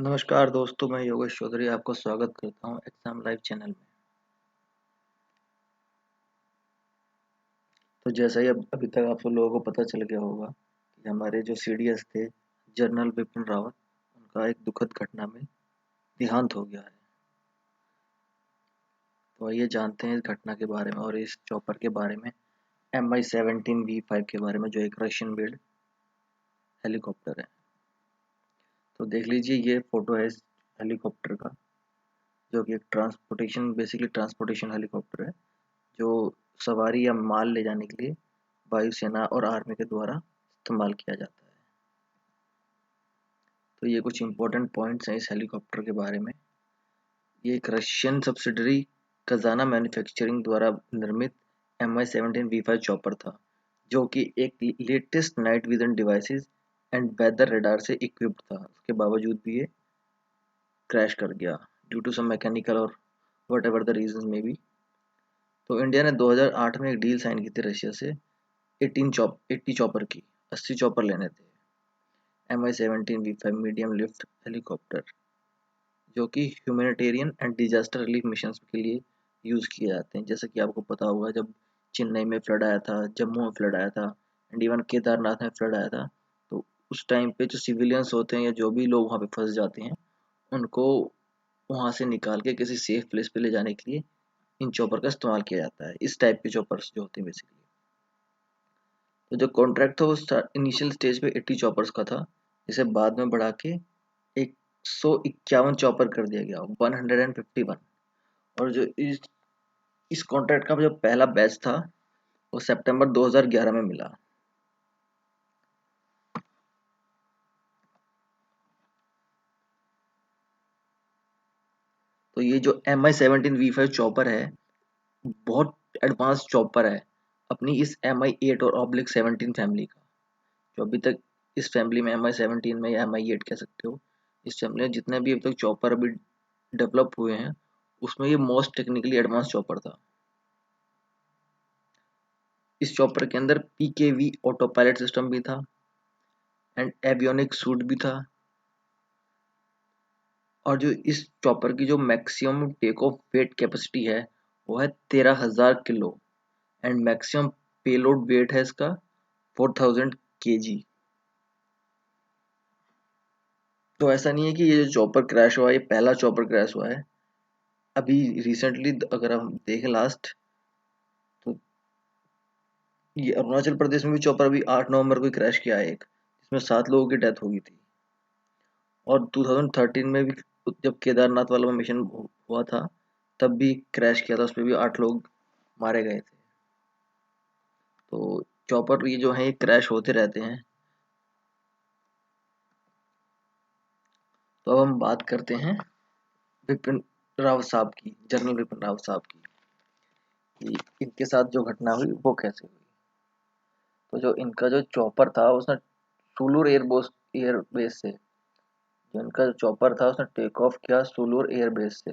नमस्कार दोस्तों, मैं योगेश चौधरी आपका स्वागत करता हूं एग्जाम लाइव चैनल में। तो जैसा ही अब अभी तक आप सब लोगों को पता चल गया होगा कि हमारे जो सीडीएस थे जनरल बिपिन रावत, उनका एक दुखद घटना में देहांत हो गया है। तो आइए जानते हैं इस घटना के बारे में और इस चॉपर के बारे में, MI-17V5 के बारे में, जो एक रशियन बिल्ड हेलीकॉप्टर है। तो देख लीजिए, ये फोटो है इस हेलीकॉप्टर का, जो कि एक बेसिकली ट्रांसपोर्टेशन हेलीकॉप्टर है, जो सवारी या माल ले जाने के लिए वायुसेना और आर्मी के द्वारा इस्तेमाल किया जाता है। तो ये कुछ इंपॉर्टेंट पॉइंट्स हैं इस हेलीकॉप्टर के बारे में। ये एक रशियन सब्सिडरी खजाना मैन्युफैक्चरिंग द्वारा निर्मित MI-17V5 चॉपर था, जो कि एक latest night vision devices and weather radar से इक्विप्ड था। उसके बावजूद भी ये क्रैश कर गया ड्यू टू सम मैकेनिकल और वट एवर द रीजन में भी। तो इंडिया ने 2008 में एक डील साइन की थी रशिया से 80 चॉपर की, 80 चॉपर लेने थे। MI-17V5 मीडियम लिफ्ट हेलीकॉप्टर, जो कि humanitarian and disaster relief missions के लिए यूज़ किए जाते हैं। जैसे कि आपको पता होगा, जब चेन्नई में फ्लड आया था, जम्मू में फ्लड आया था, एंड इवन केदारनाथ में फ्लड आया था, तो उस टाइम पे जो सिविलियंस होते हैं या जो भी लोग वहाँ पे फंस जाते हैं, उनको वहाँ से निकाल के किसी सेफ प्लेस पे ले जाने के लिए इन चॉपर का इस्तेमाल किया जाता है। इस टाइप के चॉपर्स जो होते हैं बेसिकली। तो जो कॉन्ट्रैक्ट था वो इनिशियल स्टेज पे 80 चॉपर्स का था, जिसे बाद में बढ़ा के 151 चॉपर कर दिया गया, 151। और जो इस कॉन्ट्रैक्ट का जो पहला बैच था वो सितंबर 2011 में मिला। तो ये जो MI-17V5 चॉपर है, बहुत एडवांस चॉपर है अपनी इस MI-8 और -17 फैमिली का। जो अभी तक इस फैमिली में MI-17 में या MI-8 कह सकते हो, इस फैमिली में जितने भी अभी तक चॉपर अभी डेवलप हुए हैं, उसमें ये मोस्ट टेक्निकली एडवांस चॉपर था। इस चॉपर के अंदर PKV ऑटो पायलट सिस्टम भी था एंड एवियोनिक सूट भी था। और जो इस चॉपर की जो maximum take off weight capacity है वो है 13,000 kilo, and maximum payload weight है इसका 4,000 kg। तो ऐसा नहीं है कि ये जो चॉपर क्रैश हुआ है, ये पहला चॉपर क्रैश हुआ है। अभी रिसेंटली अगर हम देखें लास्ट, तो ये अरुणाचल प्रदेश में भी चॉपर अभी 8 नवंबर को क्रैश किया है एक, जिसमें 7 लोगों की डेथ हो गई थी। और 2013 में भी जब केदारनाथ वाला मिशन हुआ था, तब भी क्रैश किया था, उसमें भी 8 लोग मारे गए थे। तो चॉपर ये जो है ये क्रैश होते रहते हैं। तो अब हम बात करते हैं बिपिन रावत साहब की, जनरल बिपिन रावत साहब की, कि इनके साथ जो घटना हुई वो कैसे हुई। तो जो इनका जो चॉपर था उसने सुलूर एयरबेस से, जो इनका जो चॉपर था उसने टेक ऑफ किया सुलूर एयरबेस से।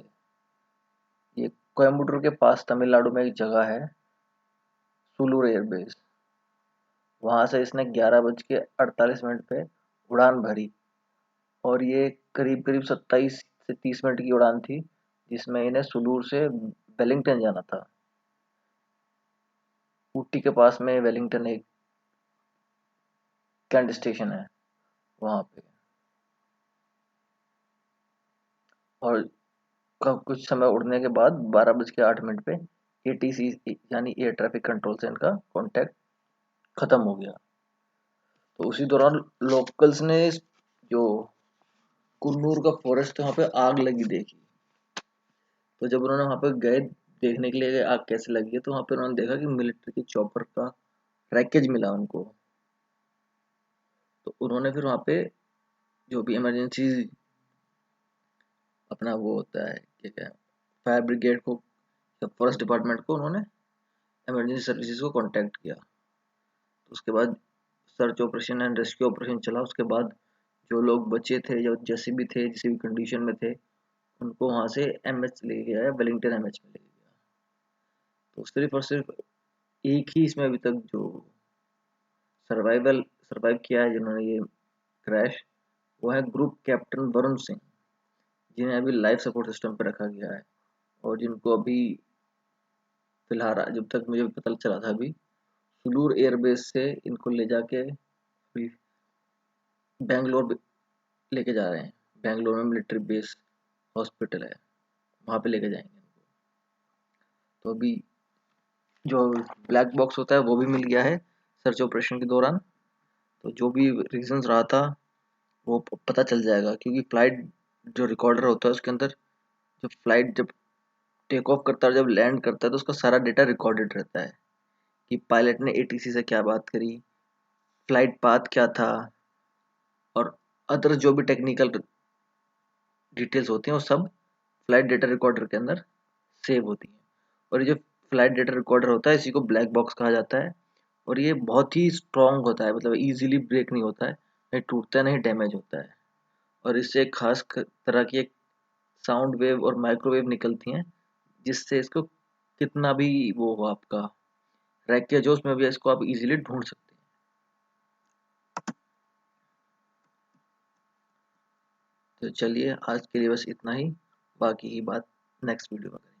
ये कोयम्बटूर के पास तमिलनाडु में एक जगह है सुलूर एयरबेस। वहां से इसने 11:48 पे उड़ान भरी, और ये करीब करीब 27 से 30 मिनट की उड़ान थी, जिसमें इन्हें सुलूर से वेलिंगटन जाना था। ऊटी के पास में वेलिंगटन एक कैंट स्टेशन है वहां पे। और कुछ समय उड़ने के बाद 12:08 पे ATC यानी एयर ट्रैफिक कंट्रोल से इनका कांटेक्ट खत्म हो गया। तो उसी दौरान लोकल्स ने जो कुन्नूर का फॉरेस्ट वहां पे आग लगी देखी। तो जब उन्होंने वहां पे गए देखने के लिए आग कैसे लगी है, तो वहां पे उन्होंने देखा कि मिलिट्री के चॉपर का रैकेज मिला उनको। तो उन्होंने फिर वहां पे जो भी इमरजेंसी अपना वो होता है, क्या क्या, फायर ब्रिगेड को या फॉरेस्ट डिपार्टमेंट को उन्होंने इमरजेंसी सर्विसेज को कांटेक्ट किया। तो उसके बाद search operation and rescue operation चला। उसके बाद जो लोग बचे थे, जो जैसे भी थे, जिस भी कंडीशन में थे, उनको वहां से एमएच ले गया है, वेलिंगटन एमएच में ले गया। तो सिर्फ और सिर्फ एक ही इसमें अभी तक जो सर्वाइव किया है जिन्होंने ये क्रैश, वो है ग्रुप कैप्टन वरुण सिंह। जिन्हें अभी लाइफ सपोर्ट सिस्टम पे रखा गया है, और जिनको अभी फिलहाल जब तक मुझे पता चला था अभी सुलूर एयरबेस से इनको ले जाके अभी बैंगलोर लेके जा रहे हैं। बैंगलोर में मिलिट्री बेस हॉस्पिटल है, वहाँ पे लेके जाएंगे इनको। तो अभी जो ब्लैक बॉक्स होता है वो भी मिल गया है सर्च ऑपरेशन के दौरान। तो जो भी रीजंस रहा था वो पता चल जाएगा, क्योंकि फ्लाइट जो रिकॉर्डर होता है उसके अंदर, जब फ्लाइट जब टेक ऑफ करता है और जब लैंड करता है तो उसका सारा डेटा रिकॉर्डेड रहता है कि पायलट ने एटीसी से क्या बात करी, फ्लाइट पाथ क्या था, और अदर जो भी टेक्निकल डिटेल्स होती हैं वो सब फ्लाइट डेटा रिकॉर्डर के अंदर सेव होती हैं। और ये जो फ्लाइट डेटा रिकॉर्डर होता है इसी को ब्लैक बॉक्स कहा जाता है। और ये बहुत ही स्ट्रॉन्ग होता है, मतलब इजीली ब्रेक नहीं होता है, नहीं टूटता है नहीं डैमेज होता है। और इससे एक खास तरह की एक साउंड वेव और माइक्रोवेव निकलती हैं, जिससे इसको कितना भी वो हो आपका रैक या जोश में भी इसको आप इजीली ढूंढ सकते हैं। तो चलिए आज के लिए बस इतना ही, बाकी की बात नेक्स्ट वीडियो में करेंगे।